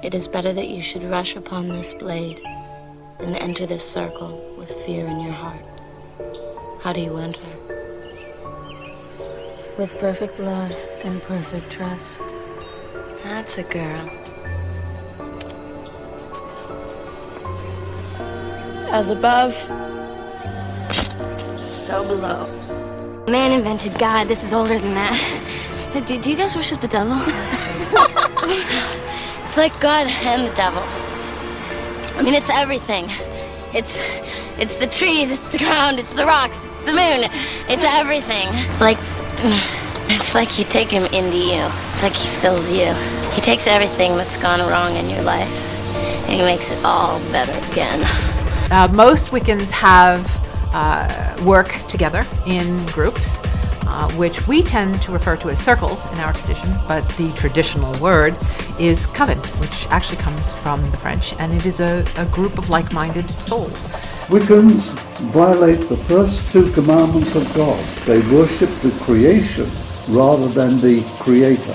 It is better that you should rush upon this blade than enter this circle with fear in your heart. How do you enter? With perfect love and perfect trust. That's a girl. As above, so below. Man invented God. This is older than that. Do you guys worship the devil? It's like God and the devil. I mean, it's everything. It's the trees, it's the ground, it's the rocks, it's the moon. It's everything. It's like you take him into you. It's like he fills you. He takes everything that's gone wrong in your life and he makes it all better again. Most Wiccans have work together in groups, which we tend to refer to as circles in our tradition, but the traditional word is coven, which actually comes from the French, and it is a group of like-minded souls. Wiccans violate the first two commandments of God. They worship the creation rather than the creator.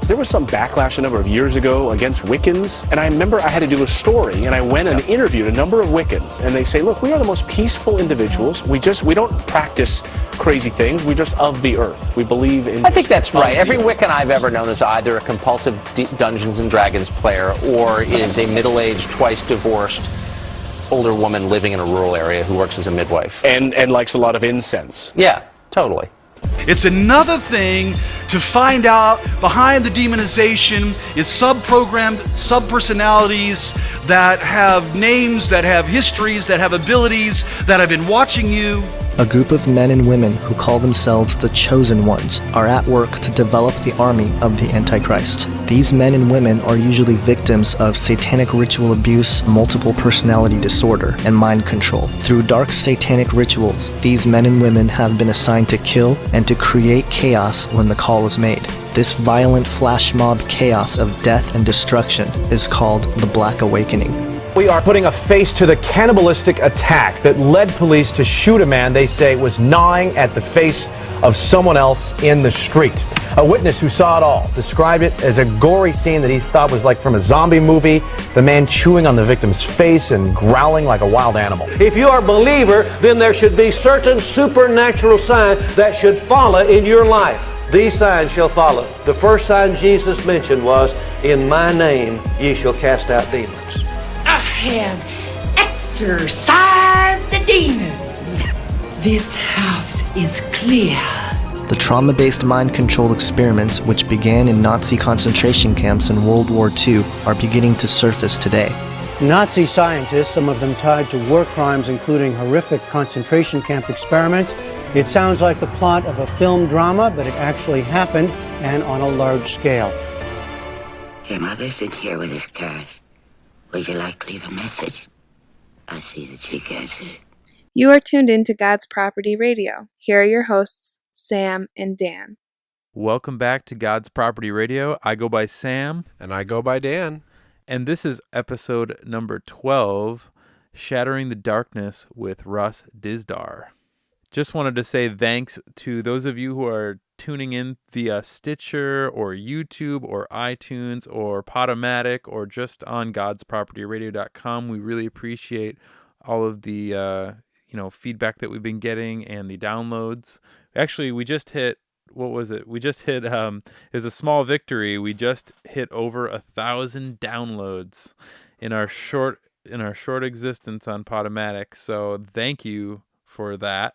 There was some backlash a number of years ago against Wiccans, and I remember I had to do a story, and I went and interviewed a number of Wiccans, and they say, look, we are the most peaceful individuals. We don't practice crazy things. We're just of the earth. We believe in... I think that's right. Every Wiccan I've ever known is either a compulsive Dungeons and Dragons player or is a middle-aged, twice-divorced older woman living in a rural area who works as a midwife. And likes a lot of incense. Yeah, totally. It's another thing to find out behind the demonization is sub-programmed sub-personalities that have names, that have histories, that have abilities, that have been watching you. A group of men and women who call themselves the Chosen Ones are at work to develop the army of the Antichrist. These men and women are usually victims of satanic ritual abuse, multiple personality disorder, and mind control. Through dark satanic rituals, these men and women have been assigned to kill and to create chaos when the call is made. This violent flash mob chaos of death and destruction is called the Black Awakening. We are putting a face to the cannibalistic attack that led police to shoot a man they say was gnawing at the face of someone else in the street. A witness who saw it all described it as a gory scene that he thought was like from a zombie movie, the man chewing on the victim's face and growling like a wild animal. If you are a believer, then there should be certain supernatural signs that should follow in your life. These signs shall follow. The first sign Jesus mentioned was, in my name ye shall cast out demons. I have exorcised the demons. This house is clear. The trauma-based mind control experiments, which began in Nazi concentration camps in World War II, are beginning to surface today. Nazi scientists, some of them tied to war crimes including horrific concentration camp experiments. It sounds like the plot of a film drama, but it actually happened, and on a large scale. Your mother's in here with his cars. Would you like to leave a message? I see that she gets it. You are tuned in to God's Property Radio. Here are your hosts, Sam and Dan. Welcome back to God's Property Radio. I go by Sam. And I go by Dan. And this is episode number 12, Shattering the Darkness with Russ Dizdar. Just wanted to say thanks to those of you who are tuning in via Stitcher or YouTube or iTunes or Podomatic or just on godspropertyradio.com. We really appreciate all of the feedback that we've been getting and the downloads. Actually, we just hit, what was it? We just hit, it was a small victory. We just hit over 1,000 downloads in our short existence on Podomatic. So thank you for that.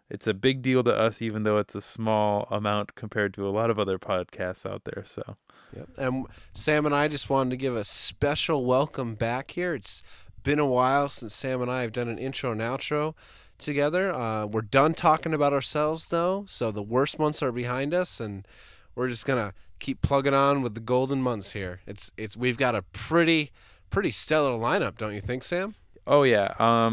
It's a big deal to us, even though it's a small amount compared to a lot of other podcasts out there. So, yep. And Sam and I just wanted to give a special welcome back here. It's been a while since Sam and I have done an intro and outro together. We're done talking about ourselves, though, so the worst months are behind us, and we're just gonna keep plugging on with the golden months here. We've got a pretty stellar lineup, don't you think, Sam? Oh yeah.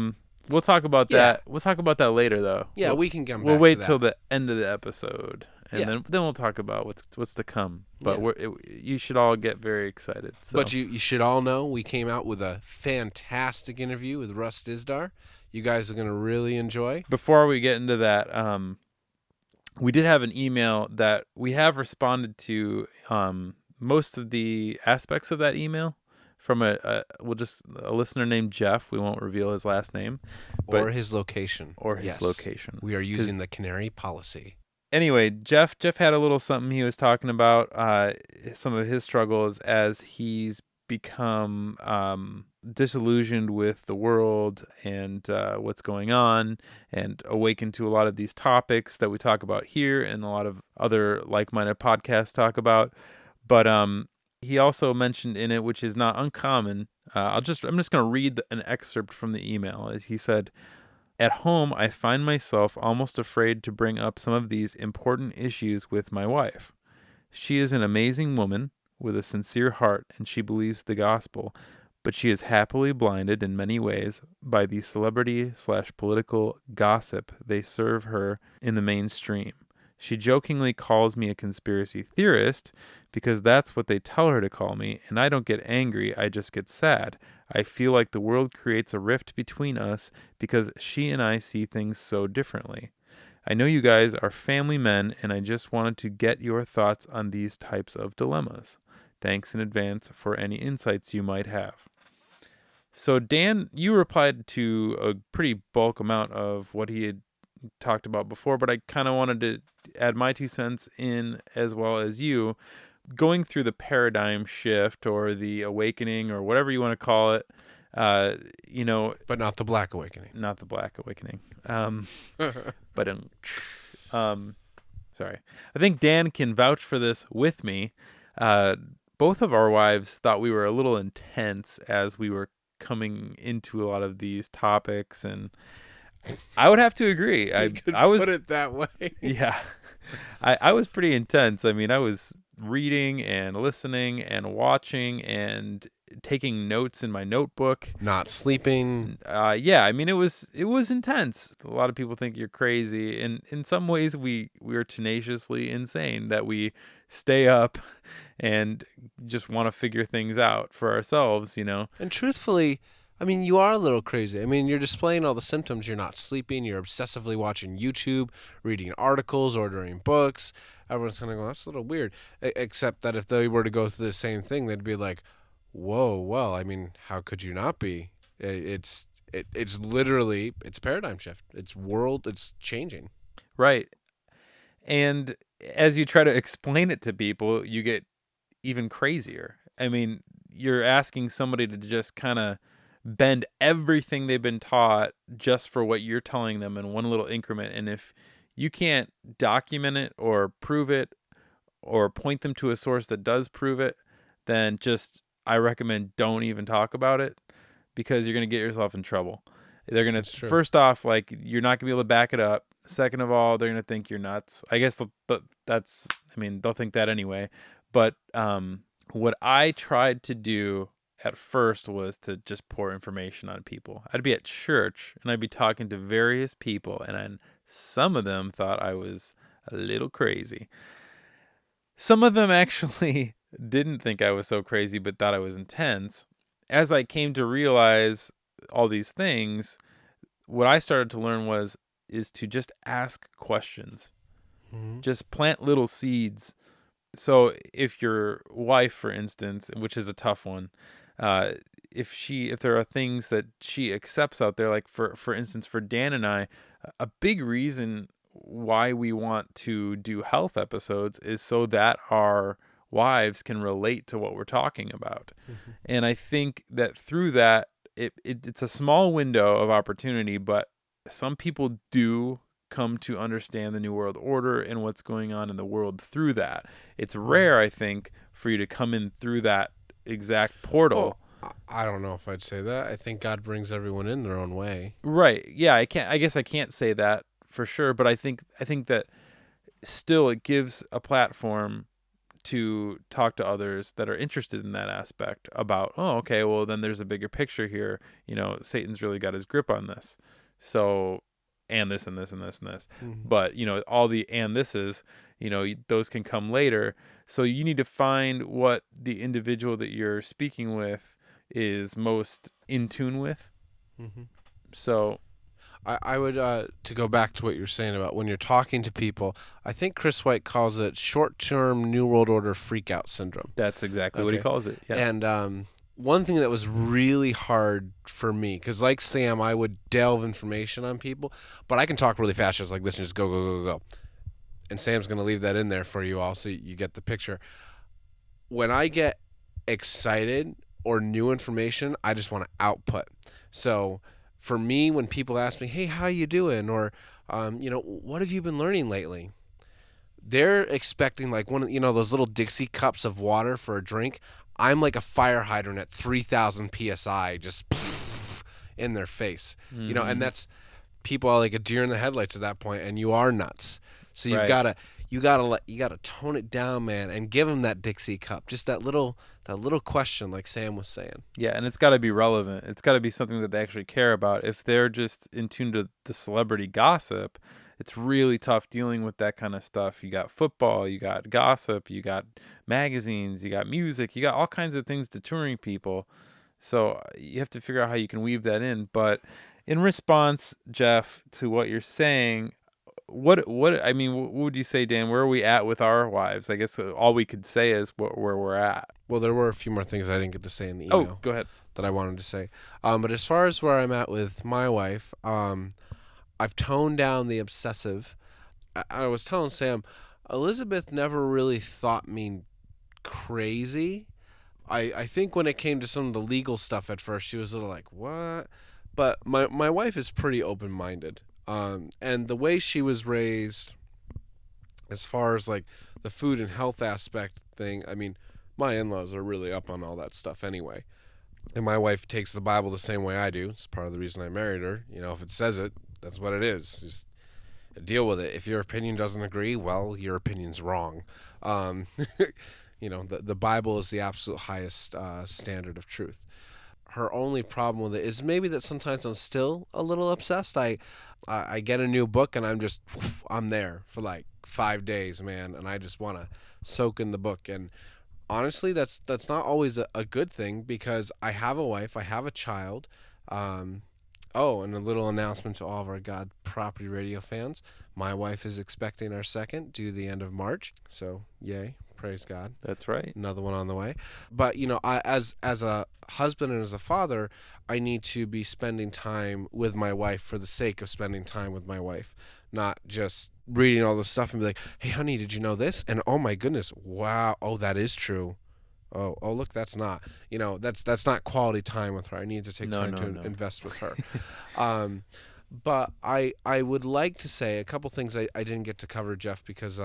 We'll talk about that. We'll talk about that later, though. Yeah, we can come back. We'll wait to that. till the end of the episode, and then we'll talk about what's to come. But you should all get very excited. So. But you should all know we came out with a fantastic interview with Russ Dizdar. You guys are going to really enjoy. Before we get into that, we did have an email that we have responded to most of the aspects of that email. from a listener named Jeff. We won't reveal his last name, but, or his location. Or his location. We are using the canary policy. Anyway, Jeff had a little something he was talking about, some of his struggles as he's become disillusioned with the world and what's going on, and awakened to a lot of these topics that we talk about here and a lot of other like-minded podcasts talk about. But he also mentioned in it, which is not uncommon, I'm just going to read an excerpt from the email. He said, "At home, I find myself almost afraid to bring up some of these important issues with my wife. She is an amazing woman with a sincere heart, and she believes the gospel, but she is happily blinded in many ways by the celebrity/political gossip they serve her in the mainstream. She jokingly calls me a conspiracy theorist because that's what they tell her to call me, and I don't get angry, I just get sad. I feel like the world creates a rift between us because she and I see things so differently. I know you guys are family men, and I just wanted to get your thoughts on these types of dilemmas. Thanks in advance for any insights you might have." So Dan, you replied to a pretty bulk amount of what he had talked about before, but I kind of wanted to add my 2 cents in as well as you. Going through the paradigm shift or the awakening or whatever you want to call it, but not the Black Awakening. Not the Black Awakening. But sorry. I think Dan can vouch for this with me. Both of our wives thought we were a little intense as we were coming into a lot of these topics, and I would have to agree. I was put it that way. Yeah. I was pretty intense. I mean, I was reading and listening and watching and taking notes in my notebook. Not sleeping. Yeah, I mean, it was intense. A lot of people think you're crazy, and in some ways we're tenaciously insane, that we stay up and just want to figure things out for ourselves, And truthfully, I mean, you are a little crazy. I mean, you're displaying all the symptoms. You're not sleeping. You're obsessively watching YouTube, reading articles, ordering books. Everyone's kind of going, that's a little weird. Except that if they were to go through the same thing, they'd be like, whoa, well, I mean, how could you not be? It's literally, it's a paradigm shift. It's changing. Right. And as you try to explain it to people, you get even crazier. I mean, you're asking somebody to just kind of bend everything they've been taught just for what you're telling them in one little increment. And if you can't document it or prove it or point them to a source that does prove it, then I recommend don't even talk about it, because you're going to get yourself in trouble. They're going to, first off, you're not going to be able to back it up. Second of all, they're going to think you're nuts. I guess they'll think that anyway. But what I tried to do at first was to just pour information on people. I'd be at church and I'd be talking to various people, and some of them thought I was a little crazy. Some of them actually didn't think I was so crazy, but thought I was intense. As I came to realize all these things, what I started to learn is to just ask questions. Mm-hmm. Just plant little seeds. So if your wife, for instance, which is a tough one, if there are things that she accepts out there, like for instance, for Dan and I, a big reason why we want to do health episodes is so that our wives can relate to what we're talking about. Mm-hmm. And I think that through that, it's a small window of opportunity, but some people do come to understand the New World Order and what's going on in the world through that. It's rare, I think, for you to come in through that exact portal. Well, I don't know if I'd say that. I think God brings everyone in their own way. Right. Yeah, I guess I can't say that for sure, but I think that still it gives a platform to talk to others that are interested in that aspect about, oh, okay, well, then there's a bigger picture here. Satan's really got his grip on this. So, and this and this and this and this. Mm-hmm. But, all the and thises, those can come later. So you need to find what the individual that you're speaking with is most in tune with. Mm-hmm. So I would, to go back to what you're saying about when you're talking to people, I think Chris White calls it short-term New World Order freakout syndrome. That's exactly what he calls it. Yeah. And one thing that was really hard for me, because like Sam, I would delve information on people, but I can talk really fast, just like this, and just go, go, go, go. And Sam's going to leave that in there for you all so you get the picture. When I get excited or new information, I just want to output. So for me, when people ask me, hey, how you doing? Or, what have you been learning lately? They're expecting like those little Dixie cups of water for a drink. I'm like a fire hydrant at 3,000 PSI, just in their face, and that's people are like a deer in the headlights at that point, and you are nuts. So you've Right. you gotta tone it down, man, and give them that Dixie cup, just that little question, like Sam was saying. Yeah, and it's got to be relevant. It's got to be something that they actually care about. If they're just in tune to the celebrity gossip, it's really tough dealing with that kind of stuff. You got football, you got gossip, you got magazines, you got music, you got all kinds of things to touring people. So you have to figure out how you can weave that in. But in response, Jeff, to what you're saying, what would you say, Dan? Where are we at with our wives? I guess all we could say is where we're at. Well, there were a few more things I didn't get to say in the email. Oh, go ahead. That I wanted to say. But as far as where I'm at with my wife, I've toned down the obsessive. I was telling Sam, Elizabeth never really thought me crazy. I think when it came to some of the legal stuff at first, she was a little like, what? But my wife is pretty open-minded. And the way she was raised, as far as like the food and health aspect thing, I mean, my in-laws are really up on all that stuff anyway. And my wife takes the Bible the same way I do. It's part of the reason I married her. If it says it, that's what it is. Just deal with it. If your opinion doesn't agree, well, your opinion's wrong. The Bible is the absolute highest standard of truth. Her only problem with it is maybe that sometimes I'm still a little obsessed. I get a new book and I'm there for like 5 days, man, and I just want to soak in the book. And honestly, that's not always a good thing, because I have a wife, I have a child. And a little announcement to all of our God Property Radio fans. My wife is expecting our second due the end of March. So, yay. Praise God. That's right. Another one on the way. But, as a husband and as a father, I need to be spending time with my wife for the sake of spending time with my wife, not just reading all this stuff and be like, hey, honey, did you know this? And oh, my goodness, wow, oh, that is true. Oh, look, that's not. That's not quality time with her. I need to take time to invest with her. But I would like to say a couple things I didn't get to cover, Jeff, because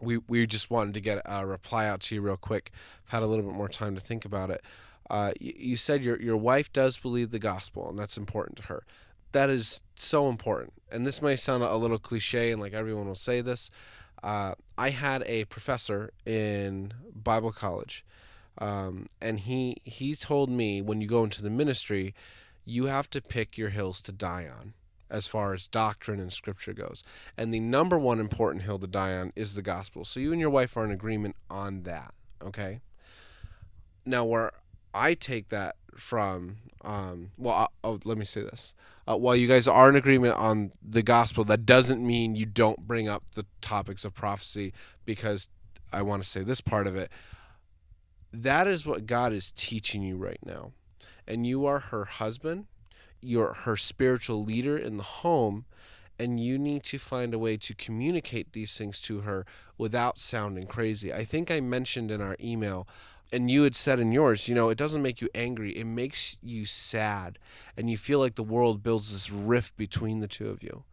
we just wanted to get a reply out to you real quick. I've had a little bit more time to think about it. You said your wife does believe the gospel, and that's important to her. That is so important. And this may sound a little cliche, and like everyone will say this. I had a professor in Bible college, and he told me, when you go into the ministry, you have to pick your hills to die on as far as doctrine and scripture goes. And the number one important hill to die on is the gospel. So you and your wife are in agreement on that, okay? Now, where I take that from, let me say this. While you guys are in agreement on the gospel, that doesn't mean you don't bring up the topics of prophecy, because I want to say this part of it. That is what God is teaching you right now. And you are her husband, you're her spiritual leader in the home, and you need to find a way to communicate these things to her without sounding crazy. I think I mentioned in our email, and you had said in yours, it doesn't make you angry. It makes you sad. And you feel like the world builds this rift between the two of you.